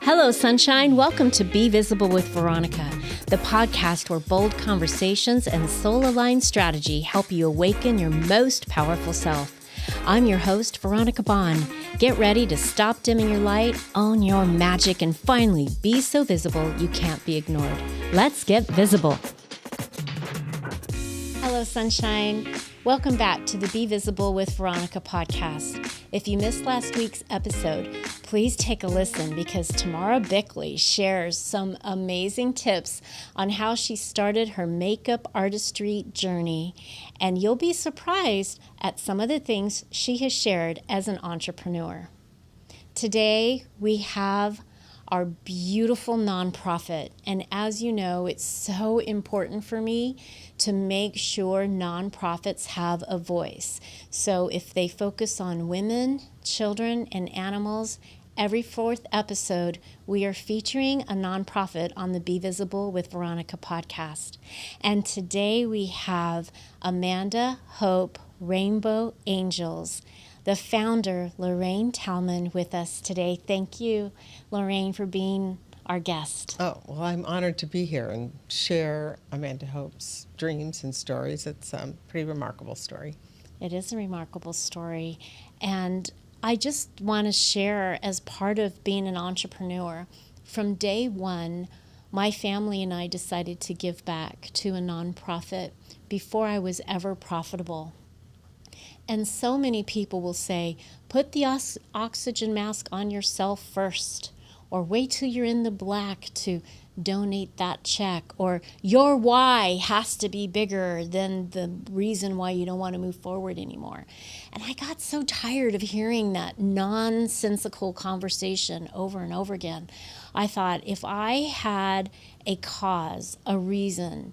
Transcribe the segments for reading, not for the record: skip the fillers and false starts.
Hello, sunshine. Welcome to Be Visible with Veronica, the podcast where bold conversations and soul-aligned strategy help you awaken your most powerful self. I'm your host, Veronica Bond. Get ready to stop dimming your light, own your magic, and finally be so visible you can't be ignored. Let's get visible. Hello, sunshine. Welcome back to the Be Visible with Veronica podcast. If you missed last week's episode, please take a listen because Tamara Bickley shares some amazing tips on how she started her makeup artistry journey, and you'll be surprised at some of the things she has shared as an entrepreneur. Today, we have our beautiful nonprofit, and as you know, it's so important for me to make sure nonprofits have a voice. So if they focus on women, children, and animals, every fourth episode, we are featuring a nonprofit on the Be Visible with Veronica podcast. And today we have Amanda Hope Rainbow Angels, the founder, Lorraine Tallman, with us today. Thank you, Lorraine, for being our guest. Oh, well, I'm honored to be here and share Amanda Hope's dreams and stories. It's a pretty remarkable story. It is a remarkable story. And I just want to share, as part of being an entrepreneur, from day one, my family and I decided to give back to a nonprofit before I was ever profitable. And so many people will say, put the oxygen mask on yourself first, or wait till you're in the black to donate that check, or your why has to be bigger than the reason why you don't want to move forward anymore. And I got so tired of hearing that nonsensical conversation over and over again. I thought, if I had a cause, a reason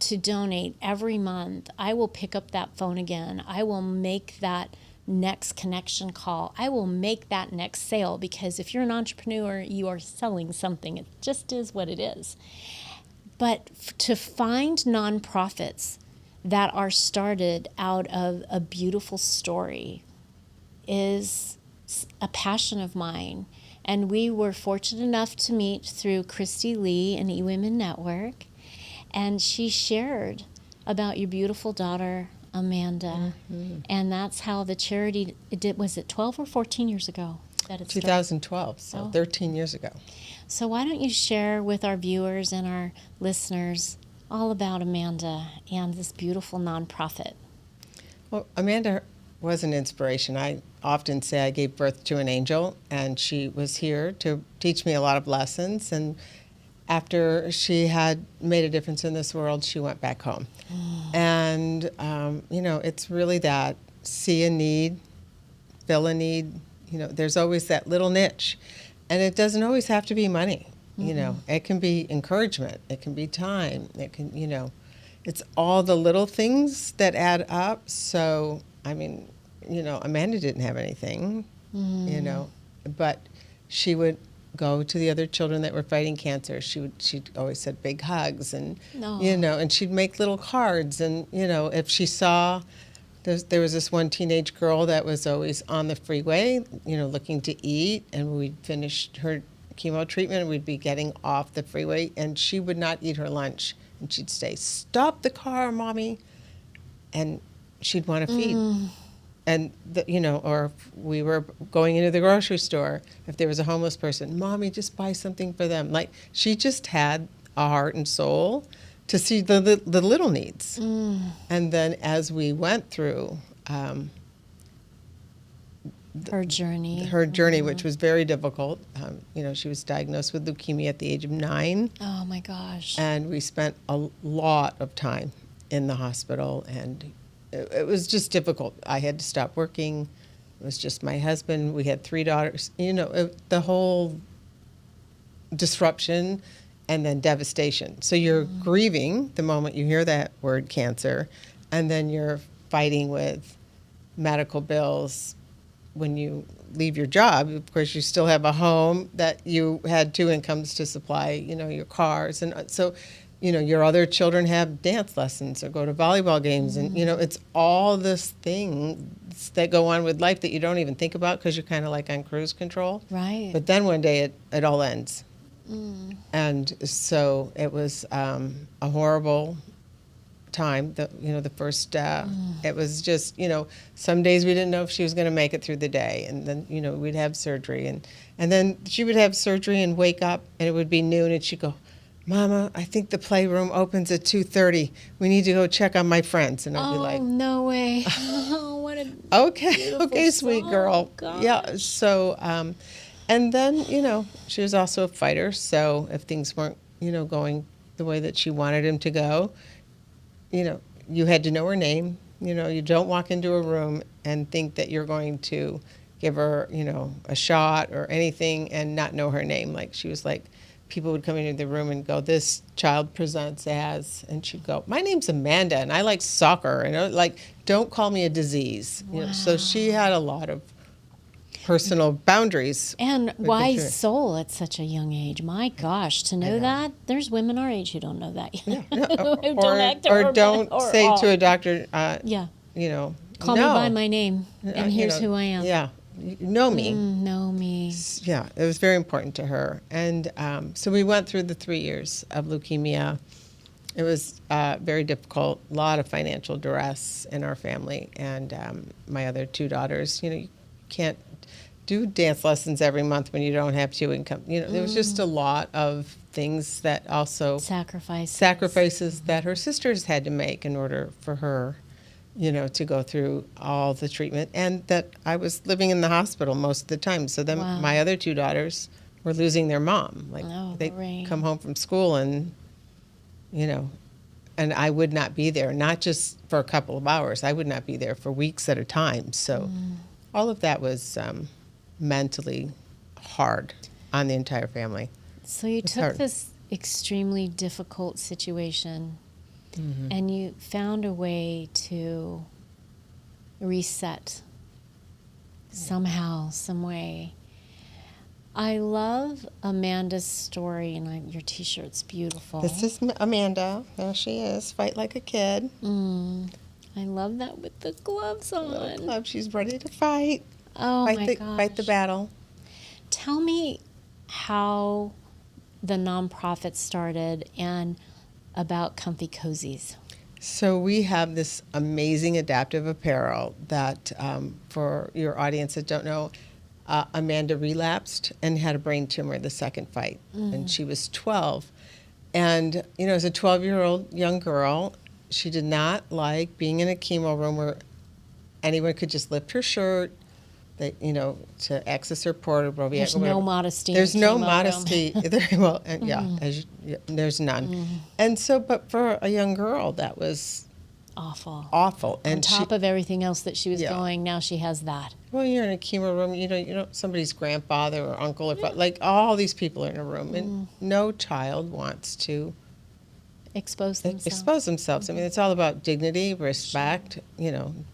to donate every month, I will pick up that phone again. I will make that next connection call. I will make that next sale, because if you're an entrepreneur, you are selling something. It just is what it is. But to find nonprofits that are started out of a beautiful story is a passion of mine. And we were fortunate enough to meet through Christy Lee and eWomen Network. And she shared about your beautiful daughter, Amanda. Mm-hmm. And that's how the charity, was it 12 or 14 years ago that it started? 2012, so 13 years ago. So why don't you share with our viewers and our listeners all about Amanda and this beautiful nonprofit? Well, Amanda was an inspiration. I often say I gave birth to an angel, and she was here to teach me a lot of lessons. And after she had made a difference in this world, she went back home. And, it's really that see a need, fill a need. There's always that little niche. And it doesn't always have to be money. Mm-hmm. It can be encouragement. It can be time. It can, it's all the little things that add up. So, Amanda didn't have anything, but she would go to the other children that were fighting cancer. She'd always said big hugs, and and she'd make little cards. And if she saw, there was this one teenage girl that was always on the freeway, looking to eat, and we'd finish her chemo treatment, and we'd be getting off the freeway, and she would not eat her lunch, and she'd say, "Stop the car, Mommy," and she'd want to feed. And, or if we were going into the grocery store, if there was a homeless person, Mommy, just buy something for them. Like, she just had a heart and soul to see the little needs. And then as we went through her journey, which was very difficult. She was diagnosed with leukemia at the age of 9. Oh, my gosh. And we spent a lot of time in the hospital, and it was just difficult. I had to stop working. It was just my husband. We had 3 daughters. The whole disruption and then devastation. So you're grieving the moment you hear that word cancer, and then you're fighting with medical bills. When you leave your job, of course, you still have a home that you had 2 incomes to supply, your cars. And so your other children have dance lessons or go to volleyball games. And, it's all this things that go on with life that you don't even think about because you're kind of like on cruise control. Right. But then one day it all ends. And so it was a horrible time. The first, it was just, some days we didn't know if she was going to make it through the day. And then, we'd have surgery. And then she would have surgery and wake up and it would be noon and she'd go, Mama, I think the playroom opens at 2:30. We need to go check on my friends. And I'd be like, no way. Oh, what a okay, sweet girl. Gosh. Yeah. So, and then, she was also a fighter. So if things weren't, going the way that she wanted him to go, you had to know her name. You don't walk into a room and think that you're going to give her, a shot or anything and not know her name. Like she was like, people would come into the room and go, this child presents as, and she'd go, my name's Amanda and I like soccer. And like, don't call me a disease. Wow. So she had a lot of personal boundaries. And wise soul at such a young age. My gosh, to know that, there's women our age who don't know that yet. Yeah. or don't say to a doctor, call me by my name and here's who I am. Yeah. Know me. Know me. Yeah, it was very important to her. And so we went through the 3 years of leukemia. It was very difficult, a lot of financial duress in our family. And my other two daughters, you can't do dance lessons every month when you don't have two income. There was just a lot of things that also... Sacrifices that her sisters had to make in order for her to go through all the treatment, and that I was living in the hospital most of the time. So then my other two daughters were losing their mom. Like they'd come home from school and, and I would not be there, not just for a couple of hours. I would not be there for weeks at a time. So all of that was mentally hard on the entire family. So you took this extremely difficult situation and you found a way to reset somehow, some way. I love Amanda's story, and your T-shirt's beautiful. This is Amanda. There she is. Fight like a kid. I love that with the gloves on. She's ready to fight. Oh, my gosh. Fight the battle. Tell me how the nonprofit started and about Comfy Cozies. So we have this amazing adaptive apparel that, for your audience that don't know, Amanda relapsed and had a brain tumor the second fight, and she was 12. And, as a 12-year-old young girl, she did not like being in a chemo room where anyone could just lift her shirt, to access her portable. There's no modesty. There's no modesty. There's none. And so, but for a young girl, that was awful. And on top of everything else that she was going, now she has that. Well, you're in a chemo room. Somebody's grandfather or uncle or like all these people are in a room, and no child wants to expose themselves. I mean, it's all about dignity, respect.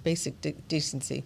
Basic decency.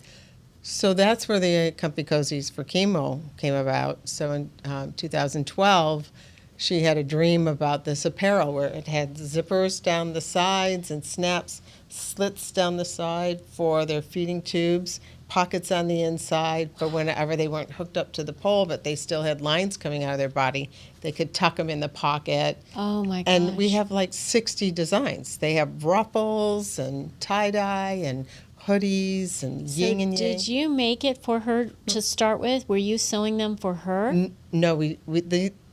So that's where the Comfy Cozies for Chemo came about. So in 2012, she had a dream about this apparel where it had zippers down the sides and slits down the side for their feeding tubes, pockets on the inside for whenever they weren't hooked up to the pole, but they still had lines coming out of their body. They could tuck them in the pocket. Oh, my gosh. And we have like 60 designs. They have ruffles and tie-dye and hoodies and yin and yang. Did you make it for her to start with? Were you sewing them for her? No, we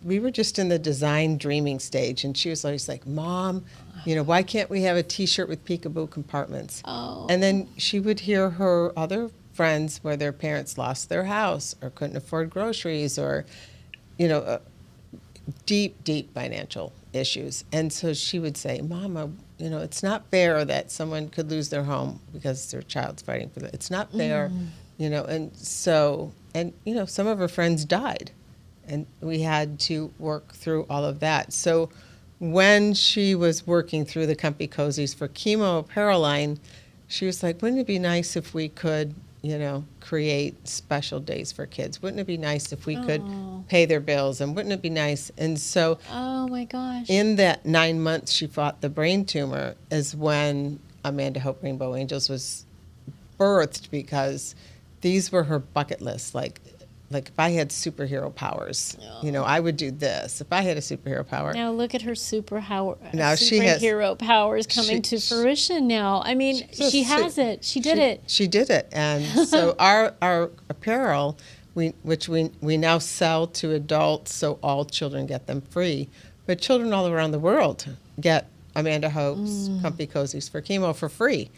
were just in the design dreaming stage, and she was always like, Mom, why can't we have a T-shirt with peekaboo compartments? Oh. And then she would hear her other friends where their parents lost their house or couldn't afford groceries or, deep financial issues. And so she would say, Mama, it's not fair that someone could lose their home because their child's fighting for it. It's not fair, and so, some of her friends died, and we had to work through all of that. So when she was working through the Comfy Cozies for Chemo apparel line, she was like, wouldn't it be nice if we could create special days for kids? Wouldn't it be nice if we could pay their bills? And wouldn't it be nice? And so Oh my gosh. in that 9 months she fought the brain tumor is when Amanda Hope Rainbow Angels was birthed, because these were her bucket lists. Like if I had superhero powers, I would do this. If I had a superhero power. Now look at her Now she has superhero powers coming to fruition now. I mean, she has it. She did it. She did it. And so our apparel, which we now sell to adults, so all children get them free. But children all around the world get Amanda Hope's Comfy Cozies for Chemo for free.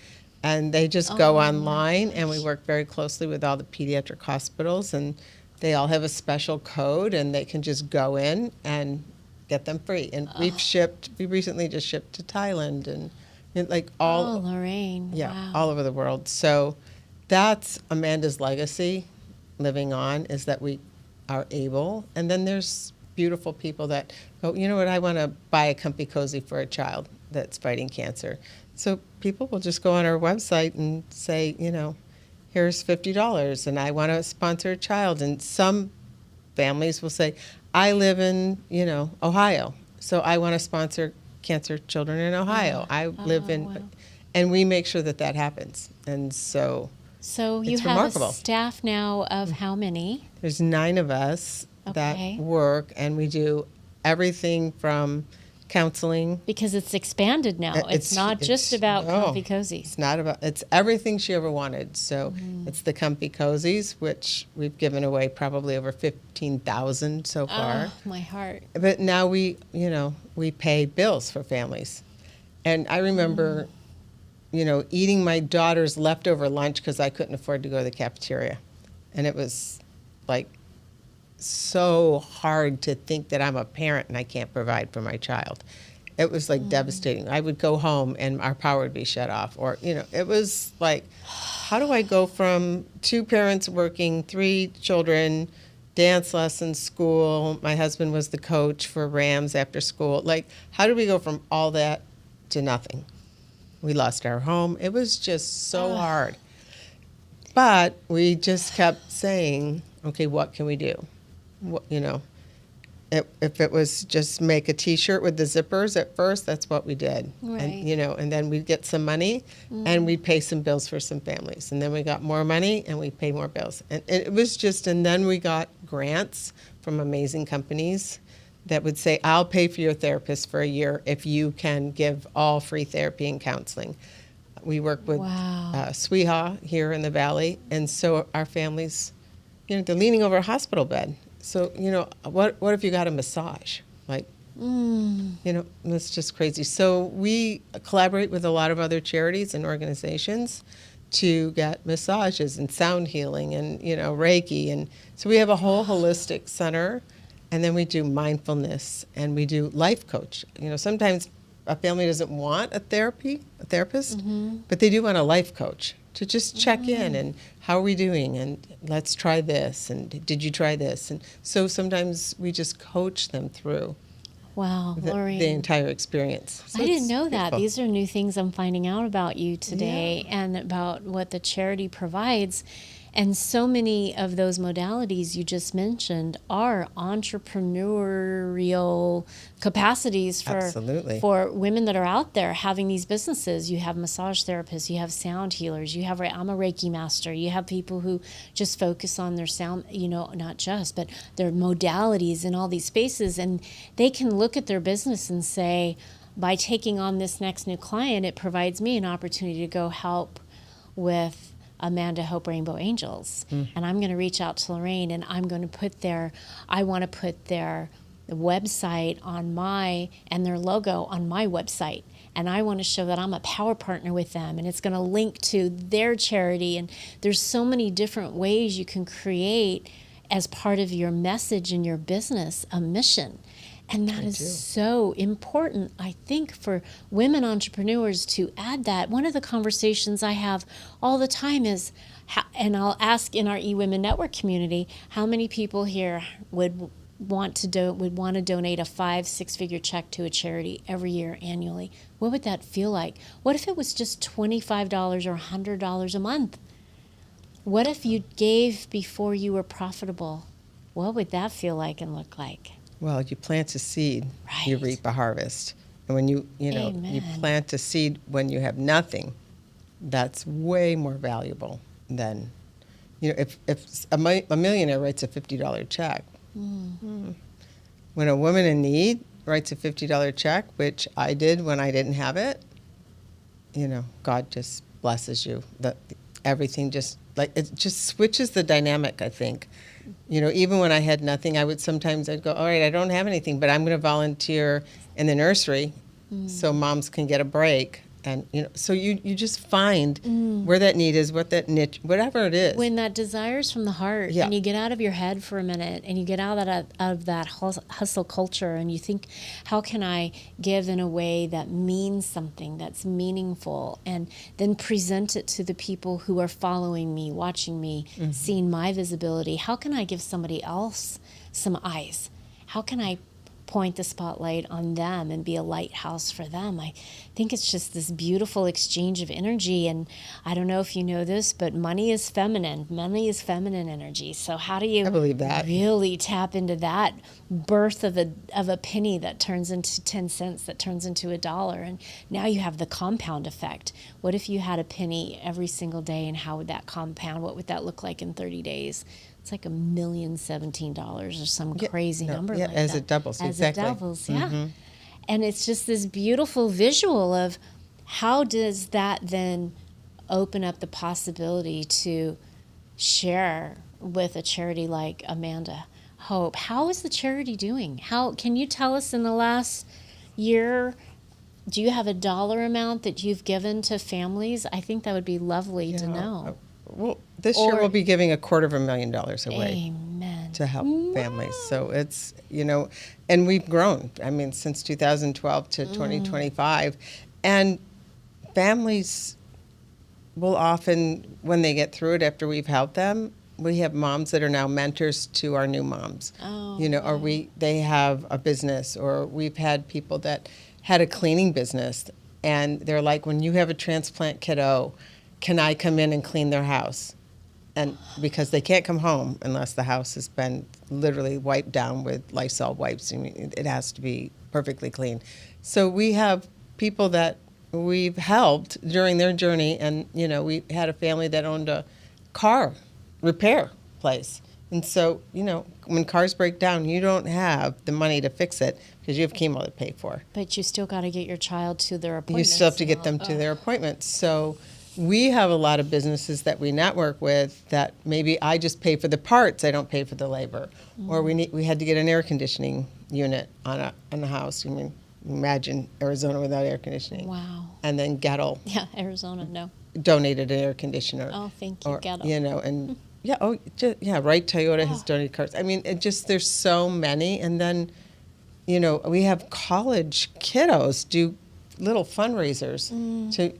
And they just go online, and we work very closely with all the pediatric hospitals, and they all have a special code, and they can just go in and get them free. And we recently just shipped to Thailand, and Lorraine. Yeah, wow. all over the world. So that's Amanda's legacy living on, is that we are able. And then there's beautiful people that go, you know what, I want to buy a Comfy Cozy for a child that's fighting cancer. So people will just go on our website and say, here's $50 and I want to sponsor a child. And some families will say, I live in, Ohio, so I want to sponsor cancer children in Ohio. I live in, wow. And we make sure that happens. And so you it's have remarkable. a staff now of how many? There's 9 of us that work, and we do everything from counseling. Because it's expanded now. It's not just about Comfy Cozies. It's not about, it's everything she ever wanted. So it's the Comfy Cozies, which we've given away probably over 15,000 so far. Oh, my heart. But now we pay bills for families. And I remember, eating my daughter's leftover lunch because I couldn't afford to go to the cafeteria. And it was like so hard to think that I'm a parent and I can't provide for my child. It was like devastating. I would go home and our power would be shut off. Or, it was like, how do I go from 2 parents working, 3 children, dance lessons, school. My husband was the coach for Rams after school. Like, how do we go from all that to nothing? We lost our home. It was just so hard. But we just kept saying, okay, what can we do? If it was just make a T-shirt with the zippers at first, that's what we did. Right. And, and then we'd get some money and we'd pay some bills for some families. And then we got more money and we pay more bills. And it was just, and then we got grants from amazing companies that would say, I'll pay for your therapist for a year if you can give all free therapy and counseling. We work with Sweeha here in the Valley. And so our families, they're leaning over a hospital bed. So, what if you got a massage? Like, it's just crazy. So we collaborate with a lot of other charities and organizations to get massages and sound healing and, Reiki. And so we have a whole holistic center. And then we do mindfulness and we do life coach. Sometimes a family doesn't want a therapist, but they do want a life coach to just check in and how are we doing and let's try this and did you try this? And so sometimes we just coach them through Lorraine, the entire experience. So I didn't know that. beautiful. These are new things I'm finding out about you today and about what the charity provides. And so many of those modalities you just mentioned are entrepreneurial capacities for women that are out there having these businesses. You have massage therapists, you have sound healers, I'm a Reiki master, you have people who just focus on their sound, not just, but their modalities in all these spaces. And they can look at their business and say, by taking on this next new client, it provides me an opportunity to go help with Amanda Hope Rainbow Angels. And I'm going to reach out to Lorraine and I'm going to put their website on and their logo on my website. And I want to show that I'm a power partner with them. And it's going to link to their charity. And there's so many different ways you can create as part of your message in your business, a mission. And that is so important, I think, for women entrepreneurs to add that. One of the conversations I have all the time is, and I'll ask in our eWomen Network community, how many people here would want to donate a 5-6-figure check to a charity every year annually? What would that feel like? What if it was just $25 or $100 a month? What if you gave before you were profitable? What would that feel like and look like? Well, you plant a seed, you Right. reap a harvest. And when you Amen. plant a seed when you have nothing, that's way more valuable than, if a millionaire writes a $50 check. When a woman in need writes a $50 check, which I did when I didn't have it, God just blesses you. Everything just, like, it just switches the dynamic, I think. Even when I had nothing, I'd go, all right, I don't have anything, but I'm going to volunteer in the nursery so moms can get a break. And, so you just find where that need is, what that niche, whatever it is. When that desire's from the heart, Yeah. and you get out of your head for a minute, and you get out of that hustle culture, and you think, how can I give in a way that means something, that's meaningful, and then present it to the people who are following me, watching me, seeing my visibility. How can I give somebody else some eyes? How can I point the spotlight on them and be a lighthouse for them? I think it's just this beautiful exchange of energy. And I don't know if you know this, but money is feminine. Money is feminine energy. So how do you I believe that. really tap into that birth of a penny that turns into 10 cents, that turns into $1? And now you have the compound effect. What if you had a penny every single day, and how would that compound? What would that look like in 30 days? It's like $1,017 or some crazy number like as that. it doubles, as exactly. it doubles, yeah. And it's just this beautiful visual of how does that then open up the possibility to share with a charity like Amanda Hope. How is the charity doing? How can you tell us in the last year? Do you have a dollar amount that you've given to families? I think that would be lovely to know. Well, this year we'll be giving $250,000 away Amen. to help families. So it's, and we've grown. I mean, since 2012 to 2025. And families will often, when they get through it after we've helped them, we have moms that are now mentors to our new moms. Or they have a business, or we've had people that had a cleaning business, and they're like, when you have a transplant kiddo, can I come in and clean their house? And because they can't come home unless the house has been literally wiped down with Lysol wipes. I mean, it has to be perfectly clean. So we have people that we've helped during their journey. And, we had a family that owned a car repair place. And so, when cars break down, you don't have the money to fix it because you have chemo to pay for. But you still got to get your child to their appointments. You still have to get them to their appointments. So we have a lot of businesses that we network with that maybe I just pay for the parts, I don't pay for the labor. Or we had to get an air conditioning unit on the house. I mean, imagine Arizona without air conditioning. Wow. And then Gettle Yeah, Arizona, no. donated an air conditioner. Oh, thank you, Gettle. And right, Toyota has donated cars. I mean, there's so many. And then, we have college kiddos do little fundraisers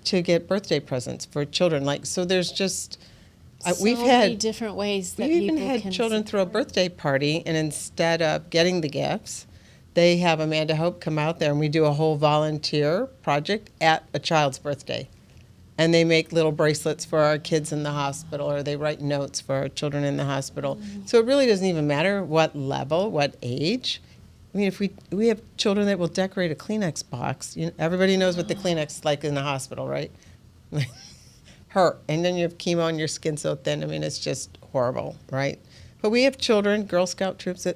to get birthday presents for children. So there's just We've many different ways that we people even had can children throw a birthday party, and instead of getting the gifts, they have Amanda Hope come out there, and we do a whole volunteer project at a child's birthday. And they make little bracelets for our kids in the hospital, or they write notes for our children in the hospital. So it really doesn't even matter what level, what age. I mean, if we have children that will decorate a Kleenex box. Everybody knows what the Kleenex is like in the hospital, right? Hurt. And then you have chemo and your skin's so thin. I mean, it's just horrible, right? But we have children, Girl Scout troops,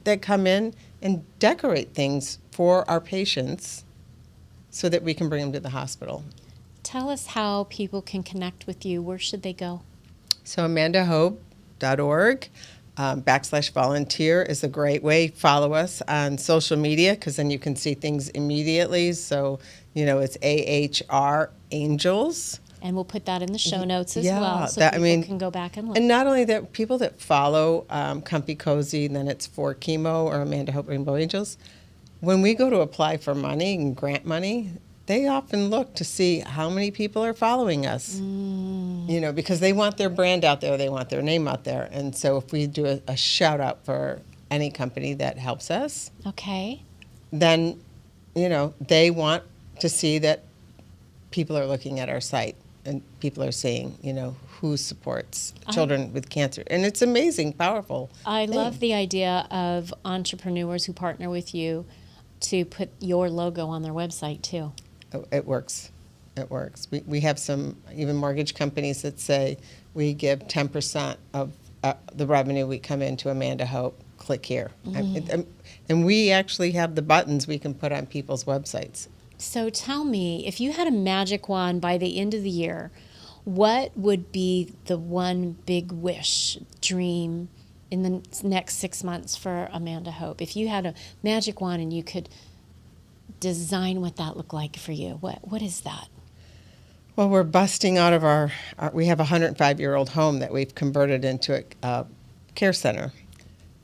that come in and decorate things for our patients so that we can bring them to the hospital. Tell us how people can connect with you. Where should they go? So amandahope.org. /volunteer is a great way. Follow us on social media because then you can see things immediately. So, it's AHR Angels. And we'll put that in the show notes as Yeah, well so people can go back and look. And not only that, people that follow Comfy Cozy, and then it's for Chemo or Amanda Hope Rainbow Angels, when we go to apply for money and grant money, they often look to see how many people are following us, because they want their brand out there, they want their name out there. And so if we do a shout out for any company that helps us, okay, then, they want to see that people are looking at our site. and people are seeing, who supports children with cancer. And it's amazing, powerful. I love the idea of entrepreneurs who partner with you to put your logo on their website too. Oh, it works. It works. We have some even mortgage companies that say we give 10% of the revenue we come into Amanda Hope. Click here. And we actually have the buttons we can put on people's websites. So tell me, if you had a magic wand by the end of the year, what would be the one big wish, dream in the next 6 months for Amanda Hope? If you had a magic wand and you could design what that looked like for you, what is that? Well, we're busting out of our we have a 105-year-old home that we've converted into a care center,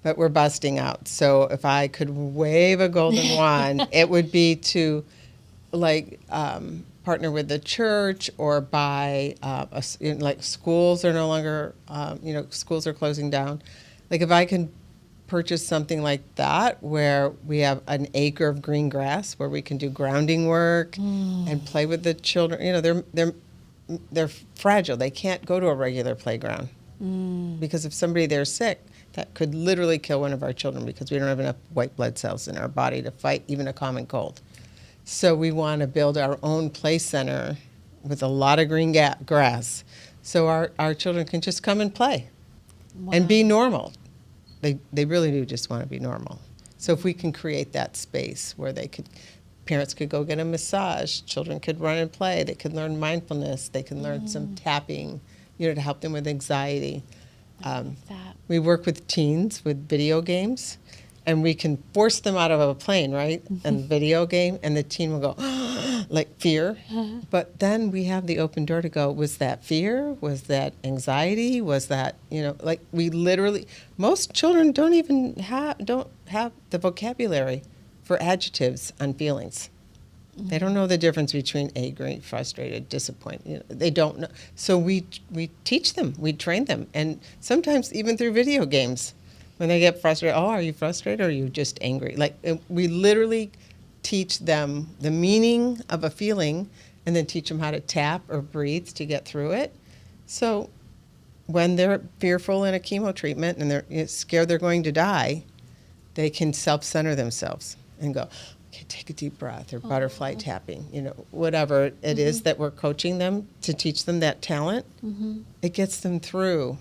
but we're busting out. So if I could wave a golden wand, it would be to partner with the church or buy, schools are no longer, schools are closing down. Like if I can purchase something like that where we have an acre of green grass where we can do grounding work and play with the children. They're fragile. They can't go to a regular playground because if somebody there's sick, that could literally kill one of our children because we don't have enough white blood cells in our body to fight even a common cold. So we want to build our own play center with a lot of green grass so our children can just come and play and be normal. They really do just want to be normal. So if we can create that space where parents could go get a massage, children could run and play, they could learn mindfulness, they can learn some tapping, to help them with anxiety. We work with teens with video games, and we can force them out of a plane, right? And video game, and the teen will go, like fear. But then we have the open door to go, was that fear? Was that anxiety? Was that, we literally, most children don't have the vocabulary for adjectives on feelings. They don't know the difference between angry, frustrated, disappointed. They don't know. So we teach them, we train them, and sometimes even through video games. When they get frustrated, are you frustrated or are you just angry? We literally teach them the meaning of a feeling and then teach them how to tap or breathe to get through it. So when they're fearful in a chemo treatment and they're scared they're going to die, they can self-center themselves and go, okay, take a deep breath, or butterfly tapping, whatever it is that we're coaching them to teach them that talent. It gets them through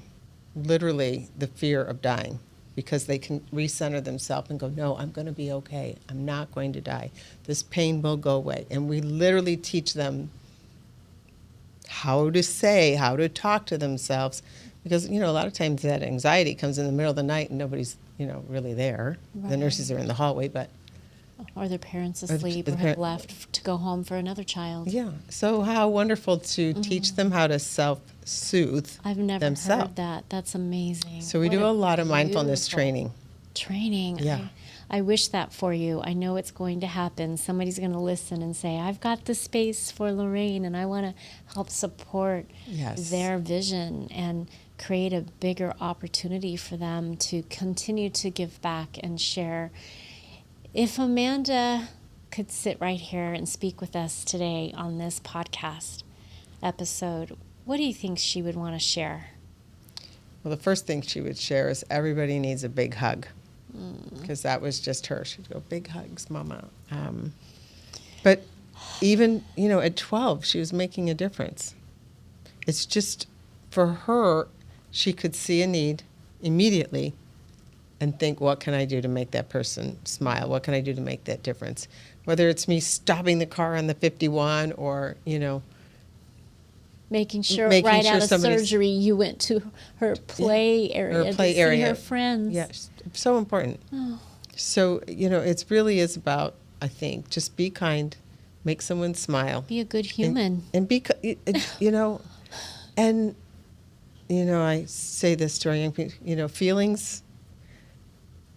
literally the fear of dying, because they can recenter themselves and go, no, I'm going to be okay. I'm not going to die. This pain will go away. And we literally teach them how to talk to themselves. Because, a lot of times that anxiety comes in the middle of the night and nobody's, really there. Right. The nurses are in the hallway, but... Or their parents asleep or have left to go home for another child. Yeah. So how wonderful to teach them how to self-soothe themselves. I've never heard that. That's amazing. So we do a lot of mindfulness training. Yeah. I wish that for you. I know it's going to happen. Somebody's going to listen and say, I've got the space for Lorraine, and I want to help support their vision and create a bigger opportunity for them to continue to give back and share. If Amanda could sit right here and speak with us today on this podcast episode, what do you think she would want to share? Well, the first thing she would share is everybody needs a big hug, because that was just her. She'd go, big hugs, Mama. But even, at 12, she was making a difference. It's just, for her, she could see a need immediately and think, what can I do to make that person smile? What can I do to make that difference? Whether it's me stopping the car on the 51 or, making sure right out of surgery you went to her play area to see her friends. Yes, so important. Oh. So, it really is about, I think, just be kind, make someone smile. Be a good human. And be, and, I say this to our young people, feelings,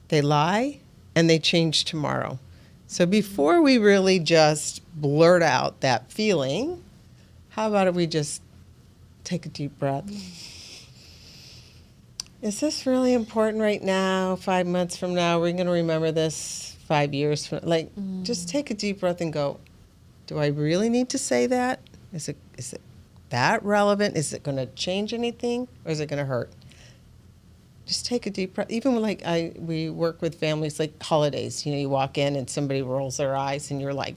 they lie and they change tomorrow. So before we really just blurt out that feeling, how about if we just take a deep breath? Is this really important right now? 5 months from now, we're going to remember this 5 years from, just take a deep breath and go, do I really need to say that? Is it that relevant? Is it going to change anything, or is it going to hurt? Just take a deep breath. Even when we work with families like holidays, you walk in and somebody rolls their eyes and you're like,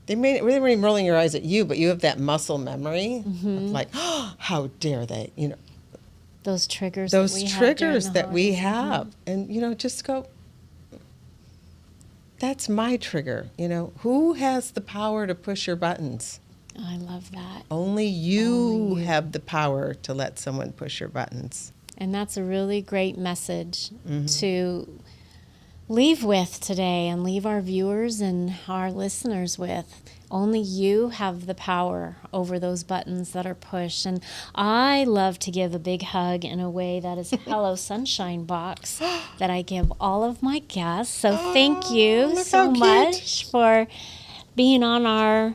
they weren't even rolling your eyes at you, but you have that muscle memory of like, oh, how dare they, Those triggers that we have. And, just go, that's my trigger. Who has the power to push your buttons? I love that. Only you have the power to let someone push your buttons. And that's a really great message to leave with today and leave our viewers and our listeners with. Only you have the power over those buttons that are pushed. And I love to give a big hug in a way that is a Hello Sunshine box that I give all of my guests. So thank you so much for being on our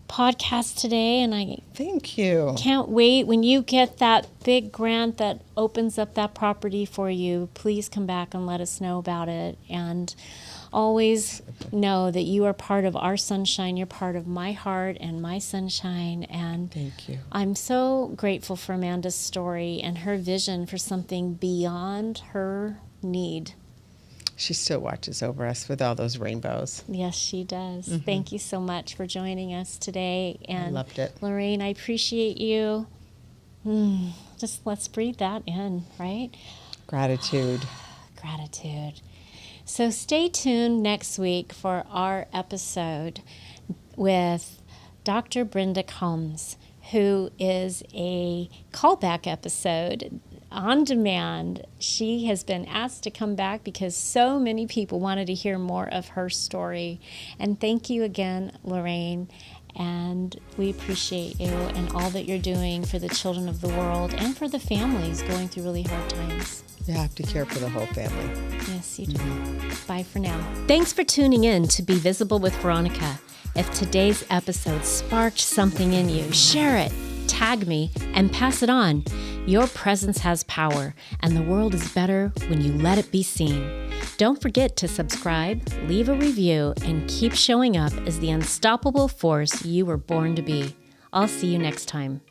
podcast today, and I thank you. Can't wait when you get that big grant that opens up that property for you. Please come back and let us know about it, and always know that you are part of our sunshine. You're part of my heart and my sunshine, and thank you. I'm so grateful for Amanda's story and her vision for something beyond her need. She still watches over us with all those rainbows. Yes, she does. Thank you so much for joining us today. And I loved it. Lorraine, I appreciate you. Just let's breathe that in, right? Gratitude. Gratitude. So stay tuned next week for our episode with Dr. Brenda Combs, who is a callback episode on demand. She has been asked to come back because so many people wanted to hear more of her story. And thank you again, Lorraine. And we appreciate you and all that you're doing for the children of the world and for the families going through really hard times. You have to care for the whole family. Yes, you do. Bye for now. Thanks for tuning in to Be Visible with Veronica. If today's episode sparked something in you, share it, tag me, and pass it on. Your presence has power, and the world is better when you let it be seen. Don't forget to subscribe, leave a review, and keep showing up as the unstoppable force you were born to be. I'll see you next time.